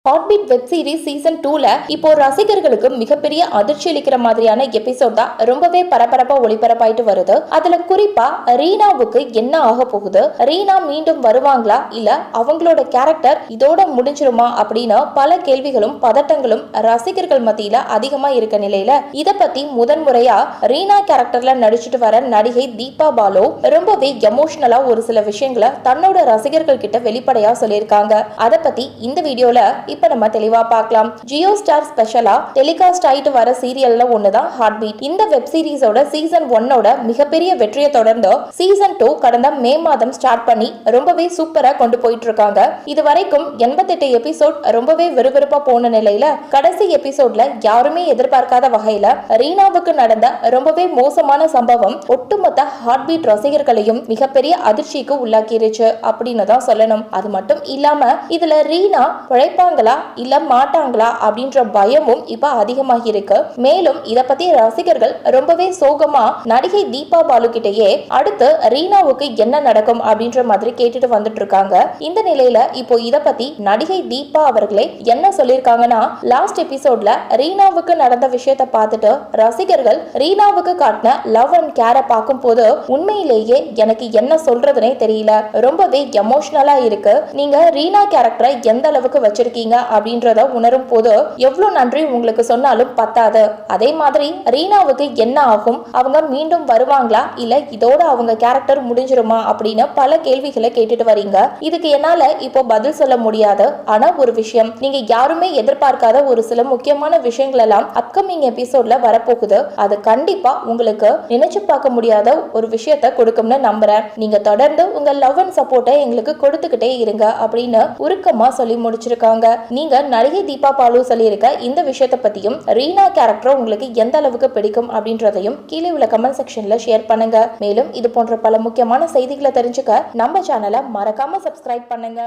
Heartbeat web series season 2ல இப்போ ரசிகர்களுக்கு மிகப்பெரிய அதிர்ச்சி அளிக்கிற மாதிரியான எபிசோட் தான் ரொம்பவே பரபரப்பா ஒளிபரப்பாயிட்டு வருது. அதுல குறிப்பா ரீனாவுக்கு என்ன ஆக போகுது, ரீனா மீண்டும் வருவாங்களா இல்ல அவங்களோட கேரக்டர் இதோட முடிஞ்சிருமா அப்படின்னு பல கேள்விகளும் பதட்டங்களும் ரசிகர்கள் மத்தியில அதிகமா இருக்க நிலையில இத பத்தி முதன்முறையா ரீனா கேரக்டர்ல நடிச்சிட்டு வர நடிகை தீபா பாலு ரொம்பவே எமோஷனலா ஒரு சில விஷயங்களை தன்னோட ரசிகர்கள் கிட்ட வெளிப்படையா சொல்லியிருக்காங்க. அத பத்தி இந்த வீடியோல இப்ப நம்ம தெளிவா பார்க்கலாம். ஜியோ ஸ்டார் ஸ்பெஷலா டெலிகாஸ்ட் ஆயிட்டு வர சீரியல்ல ஒண்ணுதான் ஹார்ட்பீட். இந்த வெப் சீரிஸோட சீசன் 1ஓட மிகப்பெரிய வெற்றியை தொடர்ந்து சீசன் 2 கடந்த மே மாதம் ஸ்டார்ட் பண்ணி ரொம்பவே சூப்பரா கொண்டு போயிட்டு இருக்காங்க. இது வரைக்கும் 88 எபிசோட் ரொம்பவே விறுவிறுப்பா போன நிலையில கடைசி எபிசோட்ல யாருமே எதிர்பார்க்காத வகையில ரீனாவுக்கு நடந்த ரொம்பவே மோசமான சம்பவம் ஒட்டுமொத்த ஹார்ட்பீட் ரசிகர்களையும் மிகப்பெரிய அதிர்ச்சிக்கு உள்ளாக்கிருச்சு அப்படின்னு தான் சொல்லணும். அது மட்டும் இல்லாம இதுல ரீனா பிழைப்பாங்களா இல்ல மாட்டாங்களா அப்படின்ற பயமும் இப்ப அதிகமாகி இருக்கு. மேலும் இத பத்தி ரசிகர்கள் ரொம்பவே சோகமா நடிகை தீபா பாலு கிட்டயே அடுத்து ரீனாவுக்கு என்ன நடக்கும் அப்படின்ற மாதிரி கேட்டுட்டு வந்துட்டு இருக்காங்க. இந்த நிலையில இப்போ இத பத்தி நடிகை தீபா அவர்களே என்ன சொல்லிருக்காங்கன்னா, லாஸ்ட் எபிசோட்ல ரீனாவுக்கு நடந்த விஷயத்தை பார்த்துட்டு ரசிகர்கள் ரீனாவுக்கு காட்டின லவ் அண்ட் கேரை பார்க்கும் போது உண்மையிலேயே எனக்கு என்ன சொல்றதுனே தெரியல, ரொம்பவே எமோஷனலா இருக்கு. நீங்க ரீனா கேரக்டரை எந்த அளவுக்கு வச்சிருக்கீங்க அப்படின்றத உணரும் போது எவ்வளவு நன்றி உங்களுக்கு சொன்னாலும் பத்தாது. அதே மாதிரி ரீனாவுக்கு என்ன ஆகும், அவங்க மீண்டும் வருவாங்களா இல்ல இதோட அவங்க கேரக்டர் முடிஞ்சிருமா அப்படின்னு பல கேள்விகளை கேட்டுட்டு வரீங்க. இதுக்கு என்னால இப்போ பதில் சொல்ல முடியாது. ஆனா ஒரு விஷயம், நீங்க யாருமே எதிர்பார்க்காத ஒரு சில முக்கியமான விஷயங்கள் எல்லாம் அப்கமிங் எபிசோட்ல வரப்போகுது. அது கண்டிப்பா உங்களுக்கு நினைச்சு பார்க்க முடியாத ஒரு விஷயத்தை கொடுக்கும்னு நம்புறேன். நீங்க தொடர்ந்து உங்க லவ் அண்ட் சப்போர்ட்டை எங்களுக்கு கொடுத்துக்கிட்டே இருங்க அப்படின்னு உருக்கமா சொல்லி முடிச்சிருக்காங்க. நீங்க நடிகை தீபா பாலு சொல்லியிருக்க இந்த விஷயத்தை பத்தியும் ரீனா கேரக்டர் உங்களுக்கு எந்த அளவுக்கு பிடிக்கும் அப்படின்றதையும் கீழே உள்ள கமெண்ட் செக்ஷன்ல ஷேர் பண்ணுங்க. மேலும் இது போன்ற பல முக்கியமான செய்திகளை தெரிஞ்சுக்க நம்ம சேனலை மறக்காம சப்ஸ்கிரைப் பண்ணுங்க.